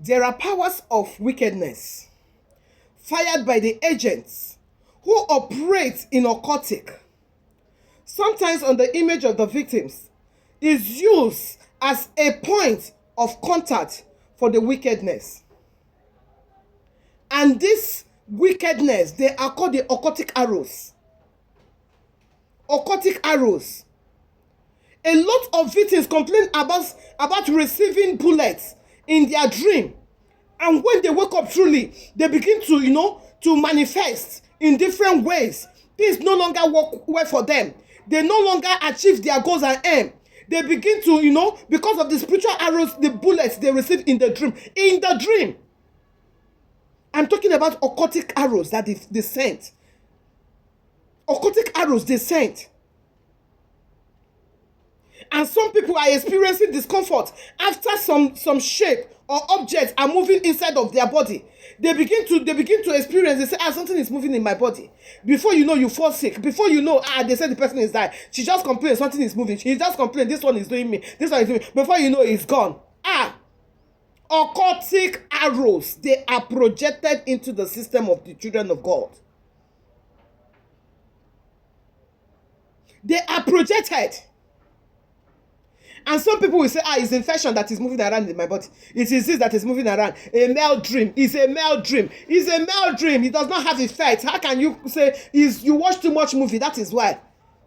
There are powers of wickedness fired by the agents who operate in occultic. Sometimes on the image of the victims is used as a point of contact for the wickedness. And this wickedness, they are called the aquatic arrows. Aquatic arrows. A lot of victims complain about receiving bullets in their dream. And when they wake up truly, they begin to manifest in different ways. Things no longer work well for them. They no longer achieve their goals and aim. They begin to, because of the spiritual arrows, the bullets they receive in the dream. In the dream. I'm talking about occultic arrows that they sent. Occultic arrows they sent. And some people are experiencing discomfort after some shape or objects are moving inside of their body. They begin to experience, they say, something is moving in my body. Before you know, you fall sick. Before you know, they say the person is dying. She just complained, something is moving. She just complained, this one is doing me. This one is doing me. Before you know, it's gone. Occultic arrows, they are projected into the system of the children of God. They are projected. And some people will say, it's infection that is moving around in my body. It is this that is moving around. A male dream. It's a male dream. It's a male dream. It does not have effect. How can you say, you watch too much movie? That is why.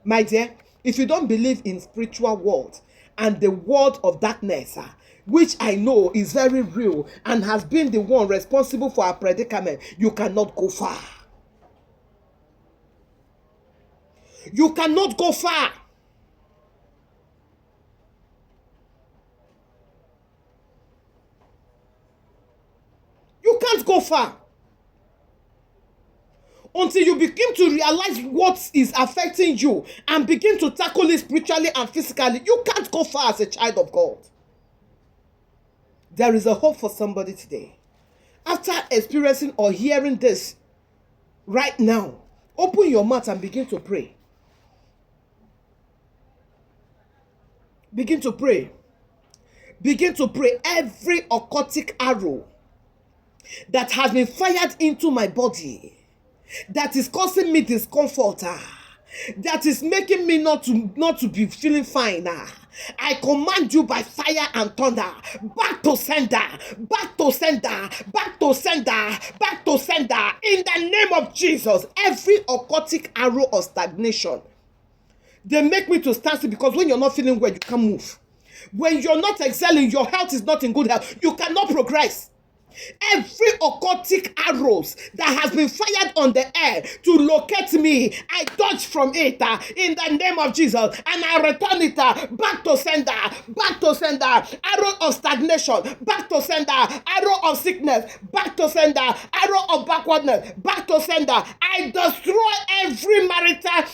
My dear, if you don't believe in spiritual world and the world of darkness, which I know is very real and has been the one responsible for our predicament, you cannot go far. You cannot go far. You can't go far until you begin to realize what is affecting you and begin to tackle it spiritually and physically. You can't go far as a child of God. There is a hope for somebody today. After experiencing or hearing this right now, open your mouth and begin to pray. Begin to pray. Begin to pray. Every occultic arrow that has been fired into my body, that is causing me discomfort, that is making me not to be feeling fine, I command you by fire and thunder, back to sender, back to sender, back to sender, back to sender, in the name of Jesus. Every occultic arrow of stagnation, they make me to stand still, because when you're not feeling well, you can't move. When you're not excelling, your health is not in good health, you cannot progress. Every occultic arrows that has been fired on the air to locate me, I dodge from it in the name of Jesus, and I return it back to sender, back to sender. Arrow of stagnation, back to sender. Arrow of sickness, back to sender. Arrow of backwardness, back to sender. I destroy every marital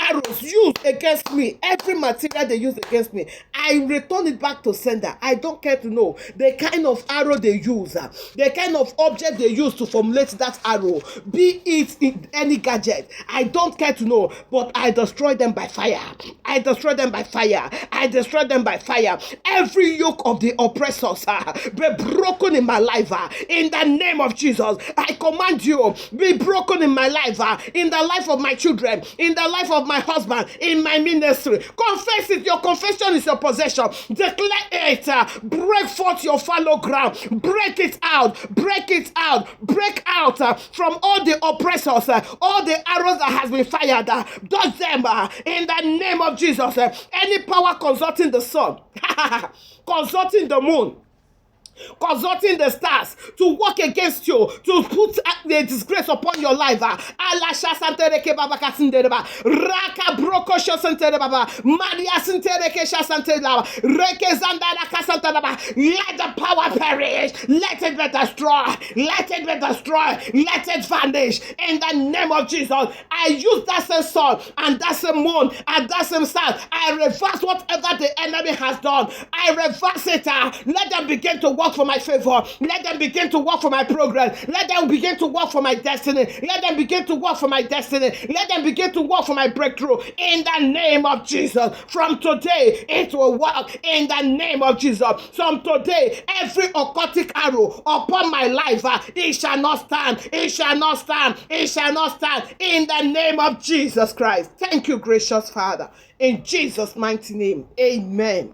arrows used against me, every material they use against me, I return it back to sender. I don't care to know the kind of arrow they use, the kind of object they use to formulate that arrow, be it in any gadget. I don't care to know, but I destroy them by fire. I destroy them by fire. I destroy them by fire. Every yoke of the oppressors be broken in my life in the name of Jesus. I command you, be broken in my life, in the life of my children, in the life of my husband, in my ministry. Confess it. Your confession is your possession. Declare it. Break forth your fallow ground. Break it out. Break it out. Break out from all the oppressors, all the arrows that has been fired. Dodge them in the name of Jesus. Any power consulting the sun, consulting the moon, consulting the stars to work against you, to put the disgrace upon your life. Alasha santereke baba kasindereba, raka broko shosantere baba, Maria santereke shasantere, reke zandara kasantere. Let the power perish. Let it be destroyed. Let it be destroyed. Let it vanish in the name of Jesus. I use that same sun and that same moon and that same star. I reverse whatever the enemy has done. I reverse it. Let them begin to work work for my favor. Let them begin to work for my progress. Let them begin to work for my destiny. Let them begin to work for my destiny. Let them begin to work for my breakthrough in the name of Jesus. From today, it will work in the name of Jesus. From today, every occultic arrow upon my life, it shall not stand. It shall not stand. It shall not stand in the name of Jesus Christ. Thank you, gracious Father. In Jesus' mighty name, amen.